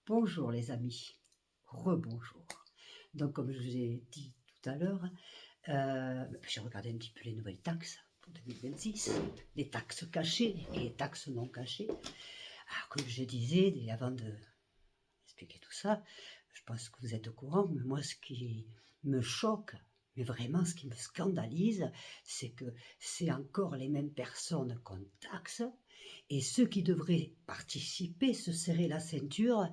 Bonjour les amis, rebonjour. Donc comme je vous ai dit tout à l'heure, j'ai regardé un petit peu les nouvelles taxes pour 2026, les taxes cachées et les taxes non cachées. Alors comme je disais, avant d'expliquer tout ça, je pense que vous êtes au courant, mais moi ce qui me choque, mais vraiment ce qui me scandalise, c'est que c'est encore les mêmes personnes qu'on taxe, et ceux qui devraient participer, se serrer la ceinture.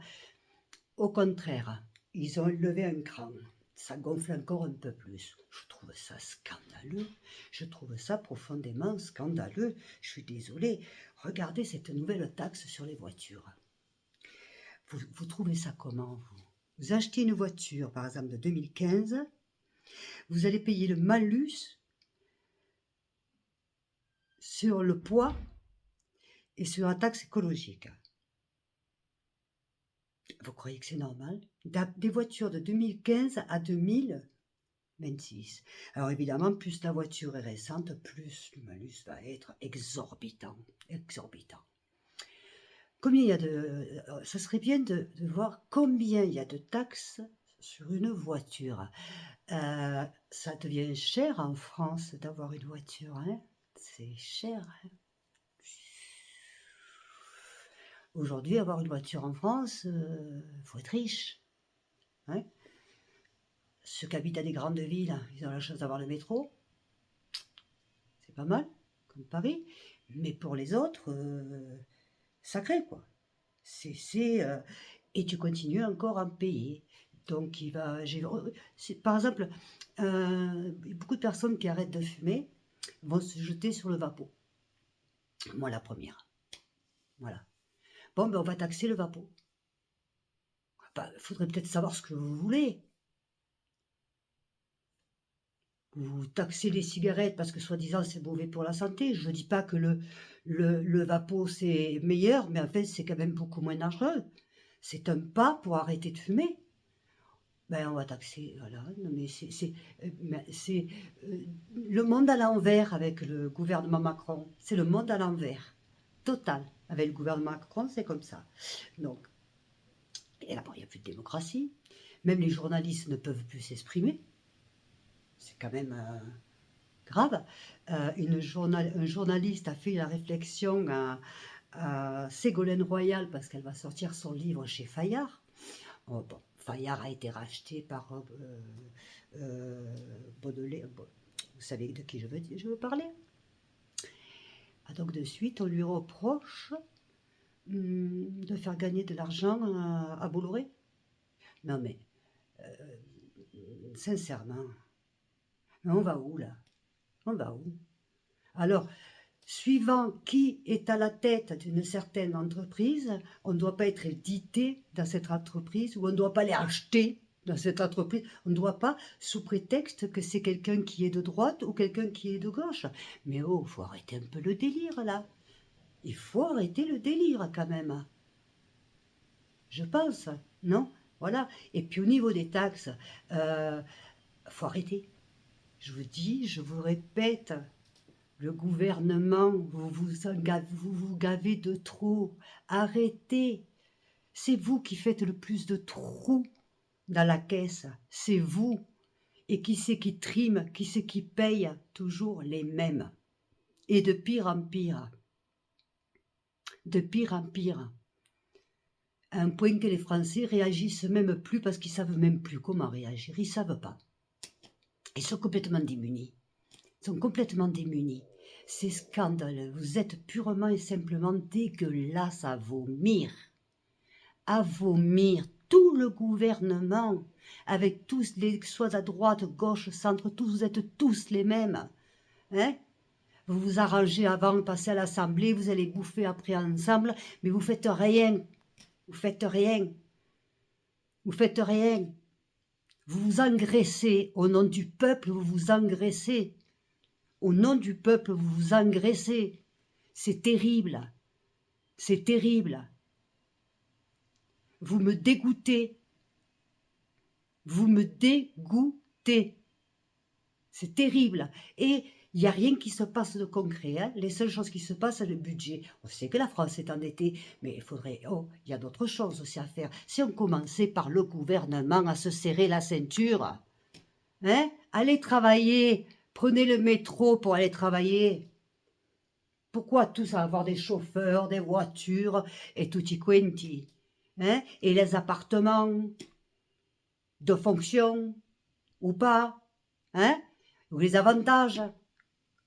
Au contraire, ils ont levé un cran. Ça gonfle encore un peu plus. Je trouve ça scandaleux. Je trouve ça profondément scandaleux. Je suis désolée. Regardez cette nouvelle taxe sur les voitures. Vous trouvez ça comment, vous achetez une voiture, par exemple, de 2015. Vous allez payer le malus sur le poids et sur la taxe écologique. Vous croyez que c'est normal? Des voitures de 2015 à 2026. Alors évidemment, plus la voiture est récente, plus le malus va être exorbitant. Exorbitant. Combien il y a de... Ça serait bien de voir combien il y a de taxes sur une voiture. Ça devient cher en France d'avoir une voiture, hein? C'est cher, hein? Aujourd'hui, avoir une voiture en France, faut être riche, hein? Ceux qui habitent à des grandes villes, ils ont la chance d'avoir le métro. C'est pas mal, comme Paris. Mais pour les autres, sacré, quoi. Et tu continues encore à me payer. Donc, par exemple, beaucoup de personnes qui arrêtent de fumer vont se jeter sur le vapeau. Moi, la première. Voilà. Bon, ben, on va taxer le vapeau. Il faudrait peut-être savoir ce que vous voulez. Vous taxez les cigarettes parce que soi-disant c'est mauvais pour la santé. Je ne dis pas que le vapeau c'est meilleur, mais en fait c'est quand même beaucoup moins dangereux. C'est un pas pour arrêter de fumer. Ben on va taxer, voilà. Non, mais c'est le monde à l'envers avec le gouvernement Macron. C'est le monde à l'envers, total. Avec le gouvernement Macron, c'est comme ça. Donc, et là, il n'y a plus de démocratie. Même les journalistes ne peuvent plus s'exprimer. C'est quand même grave. Un journaliste a fait la réflexion à Ségolène Royal parce qu'elle va sortir son livre chez Fayard. Oh, bon, Fayard a été racheté par Baudelaire. Bon, vous savez de qui je veux parler. Ah, donc de suite, on lui reproche de faire gagner de l'argent à Bolloré. Non mais, sincèrement, on va où là? On va où? Alors, suivant qui est à la tête d'une certaine entreprise, on ne doit pas être édité dans cette entreprise ou on ne doit pas les acheter dans cette entreprise. On ne doit pas, sous prétexte que c'est quelqu'un qui est de droite ou quelqu'un qui est de gauche. Mais oh, il faut arrêter un peu le délire là. Il faut arrêter le délire quand même. Je pense, non? Voilà. Et puis au niveau des taxes, faut arrêter. Je vous dis, je vous répète, le gouvernement, vous gavez de trop. Arrêtez. C'est vous qui faites le plus de trous dans la caisse. C'est vous. Et qui c'est qui trime, qui c'est qui paye? Toujours les mêmes. Et de pire en pire. De pire en pire. À un point que les Français réagissent même plus parce qu'ils savent même plus comment réagir. Ils savent pas. Ils sont complètement démunis. Ils sont complètement démunis. C'est scandaleux. Vous êtes purement et simplement dégueulasse à vomir. À vomir. Tout le gouvernement, avec tous les, soit à droite, gauche, centre, tous, vous êtes tous les mêmes. Hein? Vous vous arrangez avant de passer à l'Assemblée, vous allez bouffer après ensemble, mais vous faites rien. Vous faites rien. Vous faites rien. Vous vous engraissez. Au nom du peuple, vous vous engraissez. Au nom du peuple, vous vous engraissez. C'est terrible. C'est terrible. Vous me dégoûtez. Vous me dégoûtez. C'est terrible. Et Il n'y a rien qui se passe de concret. Hein. Les seules choses qui se passent, c'est le budget. On sait que la France est endettée, mais il faudrait... Oh, il y a d'autres choses aussi à faire. Si on commençait par le gouvernement à se serrer la ceinture, hein, allez travailler, prenez le métro pour aller travailler. Pourquoi tous avoir des chauffeurs, des voitures et tutti quanti, hein, et les appartements de fonction ou pas, hein, ou les avantages,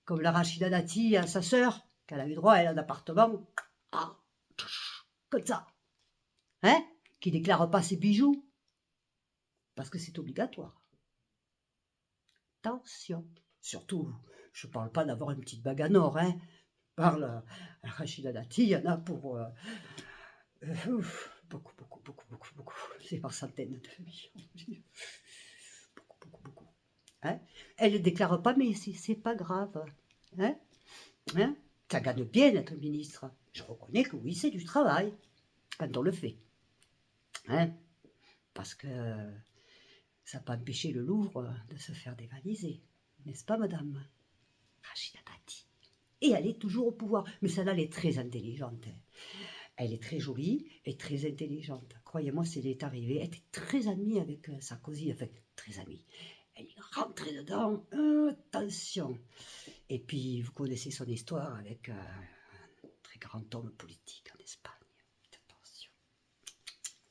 comme la Rachida Dati à sa sœur, qu'elle a eu droit à un appartement, ah, comme ça, hein, qui ne déclare pas ses bijoux, parce que c'est obligatoire. Attention, surtout, je ne parle pas d'avoir une petite bague en or, hein, par la Rachida Dati, il y en a pour beaucoup, c'est par centaines de millions, beaucoup. Hein, elle ne déclare pas, mais c'est pas grave, hein. Hein, ça gagne bien d'être ministre. Je reconnais que oui, c'est du travail quand on le fait. Hein, parce que ça n'a pas empêché le Louvre de se faire dévaliser. N'est-ce pas, madame Rachida Dati? Et elle est toujours au pouvoir. Mais celle-là, elle est très intelligente. Elle est très jolie et très intelligente. Croyez-moi, si elle est arrivée, elle était très amie avec Sarkozy. Enfin, très amie. Elle est rentrée dedans. Attention. Et puis, vous connaissez son histoire avec un très grand homme politique en Espagne. Attention.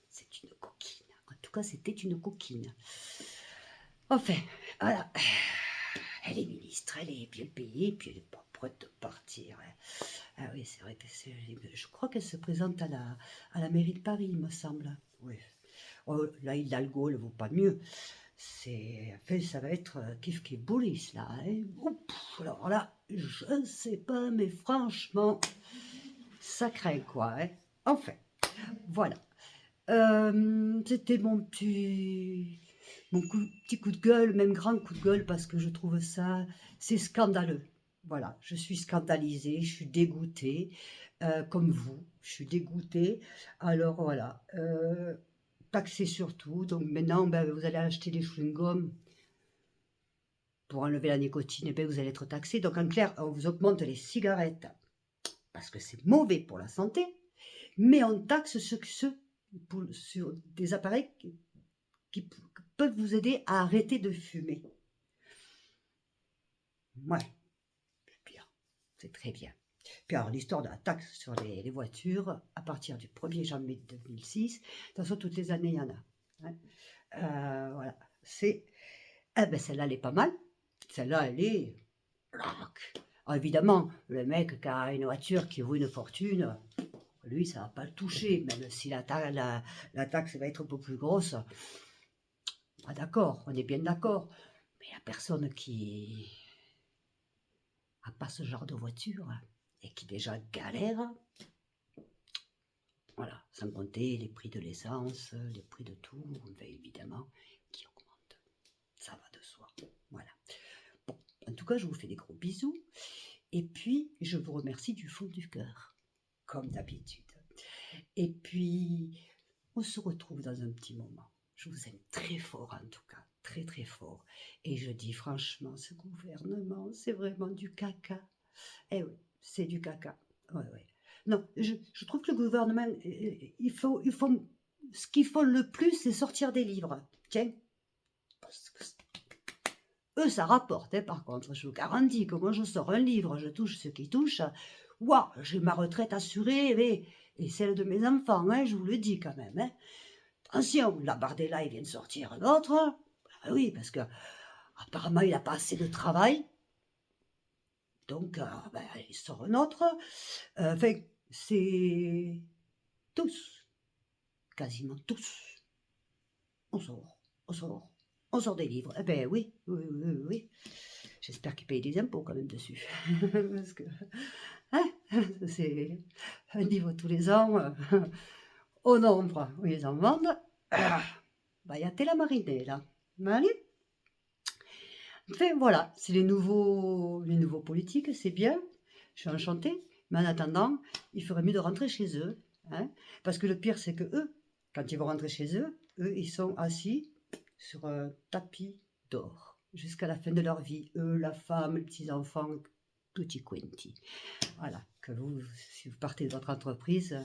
C'est une coquine. En tout cas, c'était une coquine. Enfin, voilà. Elle est ministre, elle est bien payée, puis elle n'est pas prête de partir. Ah oui, c'est vrai que je crois qu'elle se présente à la mairie de Paris, il me semble. Oui. Oh, là, Hidalgo ne vaut pas mieux. Enfin, ça va être kiff boulis là. Hein. Alors là, je ne sais pas, mais franchement, ça craint quoi. Hein. Enfin, voilà. C'était mon petit coup de gueule, même grand coup de gueule, parce que je trouve ça, c'est scandaleux. Voilà, je suis scandalisée, je suis dégoûtée, comme vous, je suis dégoûtée. Alors voilà, taxer surtout. Donc maintenant, ben, vous allez acheter des chewing-gums pour enlever la nicotine, et ben, vous allez être taxé. Donc en clair, on vous augmente les cigarettes parce que c'est mauvais pour la santé, mais on taxe ceux sur des appareils qui peuvent vous aider à arrêter de fumer. Ouais, c'est bien, c'est très bien. Puis alors, l'histoire de la taxe sur les voitures, à partir du 1er janvier 2006, de toute façon, toutes les années, il y en a. Hein. Voilà, c'est... Eh ben, celle-là, elle est pas mal. Celle-là, elle est... Alors, évidemment, le mec qui a une voiture qui vaut une fortune, lui, ça ne va pas le toucher, même si la taxe va être un peu plus grosse. Ah, d'accord, on est bien d'accord. Mais la personne qui n'a pas ce genre de voiture et qui déjà galère, voilà, sans compter les prix de l'essence, les prix de tout, ben évidemment, qui augmentent. Ça va de soi. Voilà. Bon, en tout cas, je vous fais des gros bisous. Et puis, je vous remercie du fond du cœur, comme d'habitude. Et puis, on se retrouve dans un petit moment. Je vous aime très fort en tout cas, très très fort. Et je dis franchement, ce gouvernement, c'est vraiment du caca. Eh oui, c'est du caca. Ouais, ouais. Non, je trouve que le gouvernement, ce qu'ils font le plus, c'est sortir des livres. Tiens, parce que eux, ça rapporte, hein, par contre, je vous garantis que moi, je sors un livre, je touche ce qui touche. Waouh, j'ai ma retraite assurée, et celle de mes enfants, hein, je vous le dis quand même. Hein. Attention, la Bardella, il vient de sortir l'autre. Ah oui, parce que apparemment, il n'a pas assez de travail. Donc, ben, il sort un autre. Enfin, c'est tous, quasiment tous. On sort des livres. Eh ben oui. J'espère qu'ils payent des impôts quand même dessus. Parce que, hein, c'est un livre tous les ans, au nombre où ils en vendent. Bah, il y a Tella Marinée, là. Allez. Enfin, voilà, c'est les nouveaux politiques, c'est bien. Je suis enchantée. Mais en attendant, il ferait mieux de rentrer chez eux. Hein, parce que le pire, c'est que eux, quand ils vont rentrer chez eux, ils sont assis sur un tapis d'or. jusqu'à la fin de leur vie. Eux, la femme, les petits-enfants, tutti quanti. Voilà, que vous, si vous partez de votre entreprise,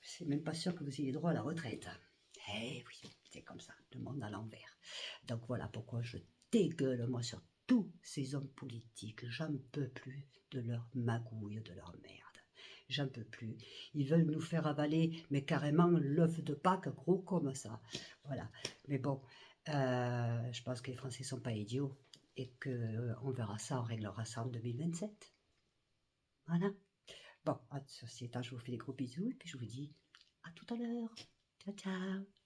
c'est même pas sûr que vous ayez droit à la retraite. Eh oui, c'est comme ça, le monde à l'envers. Donc voilà pourquoi je dégueule, moi, sur tous ces hommes politiques. J'en peux plus de leur magouille, de leur merde. J'en peux plus. Ils veulent nous faire avaler, mais carrément, l'œuf de Pâques gros comme ça. Voilà. Mais bon, je pense que les Français sont pas idiots et qu'on verra ça, on réglera ça en 2027. Voilà. Bon, ceci étant, je vous fais des gros bisous et puis je vous dis à tout à l'heure. Ciao, ciao.